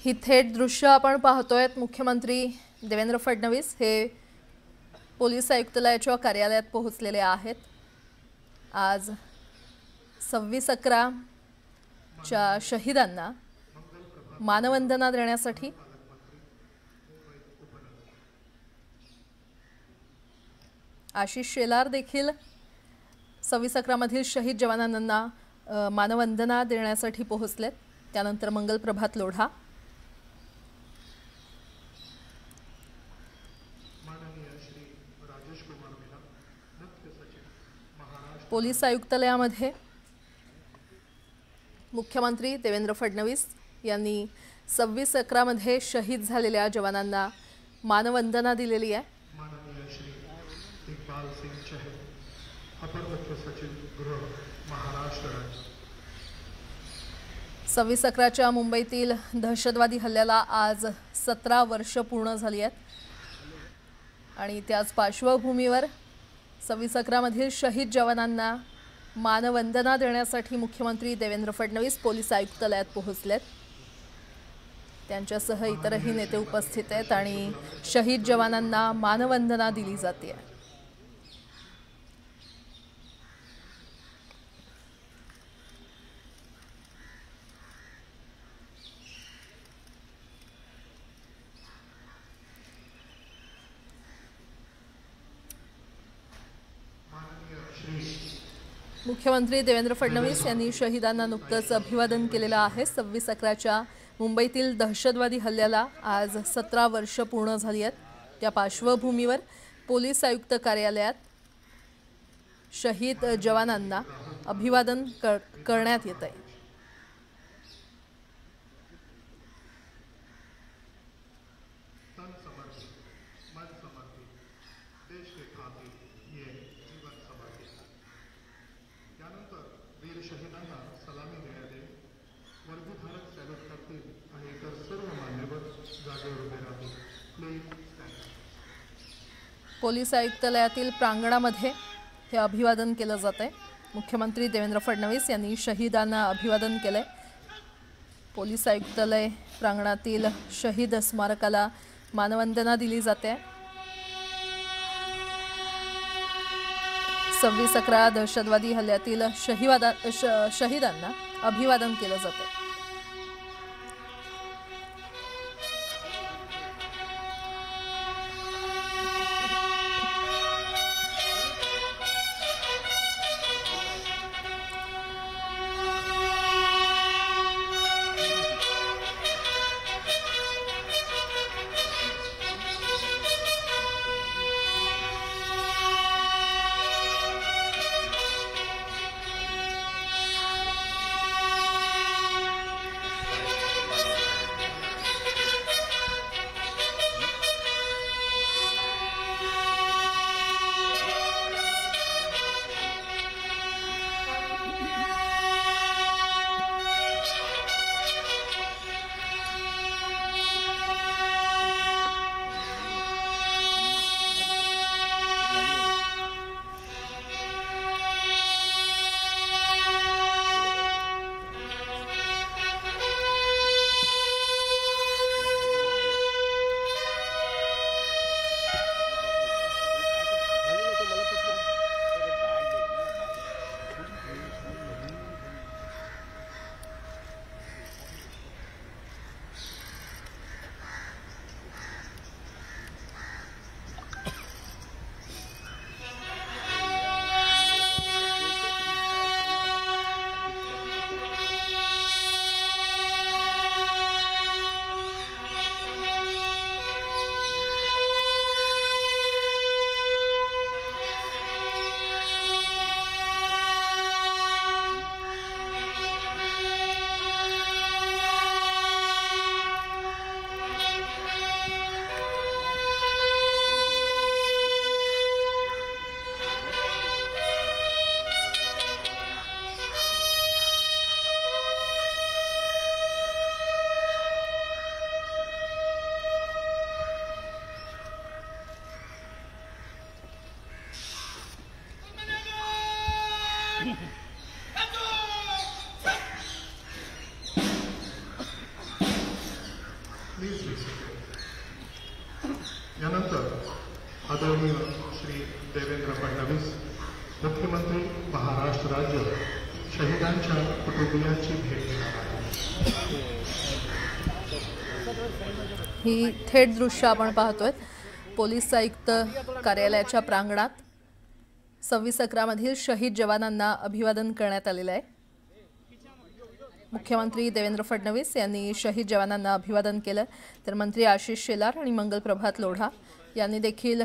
ही थेट दृश्य आपण पाहतोय। मुख्यमंत्री देवेंद्र फडणवीस हे पोलीस आयुक्तालयाच्या कार्यालयात पोहोचलेले आहेत। आज 26/11 च्या शहीदांना मानवंदना देण्यासाठी आशिष शेलार देखील 26/11 मधील शहीद जवानांना मानवंदना देण्यासाठी पोहोचलेत। त्यानंतर मंगल प्रभात लोढा, पोलीस आयुक्तालयामध्ये मुख्यमंत्री देवेंद्र फडणवीस यांनी 26/11 मध्ये शहीद झालेल्या जवानांना मानवंदना दिलेली आहे। माननीय श्री इकबाल सिंह चहल, अपर मुख्य सचिव गृह, महाराष्ट्र राज्य। 26/11च्या मुंबईतील दहशतवादी हल्ल्याला आज 17 वर्ष पूर्ण झाली आहेत आणि त्याच पार्श्वभूमीवर 26/11 मधील शहीद जवानांना मानवंदना देण्यासाठी मुख्यमंत्री देवेंद्र फडणवीस पोलीस आयुक्तालयात पोहोचलेत। त्यांच्यासह इतरही नेते उपस्थित आहेत आणि शहीद जवानांना मानवंदना दिली जाते। मुख्यमंत्री देवेंद्र फडणवीस यांनी शहीदांना नुकतंच अभिवादन केलेलं आहे। 26/11च्या मुंबईतील दहशतवादी हल्ल्याला आज 17 वर्ष पूर्ण झाली आहेत। त्या पार्श्वभूमीवर पोलीस आयुक्त कार्यालयात शहीद जवानांना अभिवादन करण्यात येत आहे। वीर शहीदांना सलामी देण्यात येईल। वर्गधारक सॅल्यूट करतील आणि इतर सर्व मान्यवर जागेवर उभे राहतील। Please stand. पोलीस आयुक्तालयातील प्रांगणामध्ये हे अभिवादन केलं जाते। मुख्यमंत्री देवेंद्र फडणवीस यांनी शहीदांना अभिवादन केले। पोलीस आयुक्तालय प्रांगणातील शहीद स्मारकाला मानवंदना दिली जाते। 26/11 दहशतवादी हल्ल्यातील शहीदांना अभिवादन केलं जाते। आदरणीय श्री देवेंद्र फडणवीस मुख्यमंत्री महाराष्ट्र राज्य शहीदांच्या कुटुंबियांची भेट घेणार आहे। ही थेट दृश्य आपण पाहतोय पोलीस आयुक्त कार्यालयाच्या प्रांगणात 26/11 मधील शहीद जवानांना अभिवादन करण्यात आलेलं आहे। मुख्यमंत्री देवेंद्र फडणवीस यांनी शहीद जवानांना अभिवादन केलं, तर मंत्री आशिष शेलार आणि मंगल प्रभात लोढा यांनी देखील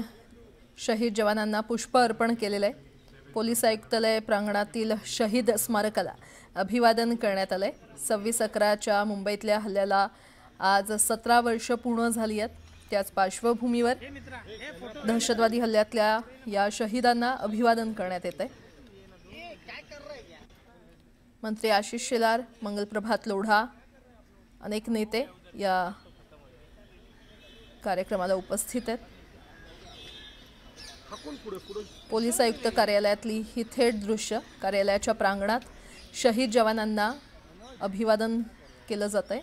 शहीद जवानांना पुष्प अर्पण केलेलं आहे। पोलीस आयुक्तालय प्रांगणातील शहीद स्मारकाला अभिवादन करण्यात आलंय। 26/11च्या मुंबईतल्या हल्ल्याला आज 17 वर्ष पूर्ण झाली आहेत। त्याच पार्श्वभूमीवर दहशतवादी हल्ल्यातल्या या शहीदांना अभिवादन करण्यात येत आहे। मंत्री आशिष शेलार, मंगल प्रभात लोढा अनेक नेते या कार्यक्रमाला उपस्थित आहेत। पोलीस आयुक्त कार्यालयातली ही थेट दृश्य कार्यालयाच्या प्रांगणात शहीद जवानांना अभिवादन केलं जात आहे।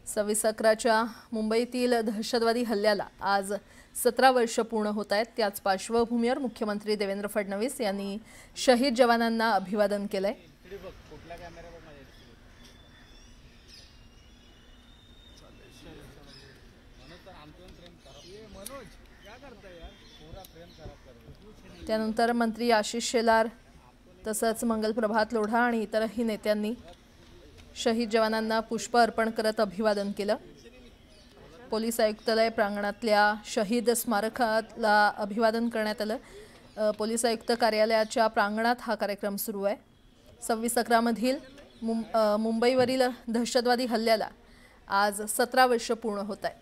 26/11च्या मुंबईतील दहशतवादी हल्ल्याला आज 17 वर्ष पूर्ण होत आहेत। त्याच पार्श्वभूमीवर मुख्यमंत्री देवेंद्र फडणवीस यांनी शहीद जवानांना अभिवादन केलंय। त्यानंतर मंत्री आशिष शेलार तसंच मंगल प्रभात लोढा आणि इतरही नेत्यांनी शहीद जवानांना पुष्प अर्पण करत अभिवादन केलं। पोलीस आयुक्तालय प्रांगणातल्या शहीद स्मारकाला अभिवादन करण्यात आलं। पोलीस आयुक्त कार्यालयाच्या प्रांगणात हा कार्यक्रम सुरू आहे। 26/11 मधील मुंबईवरील दहशतवादी हल्ल्याला आज 17 वर्ष पूर्ण होत आहेत।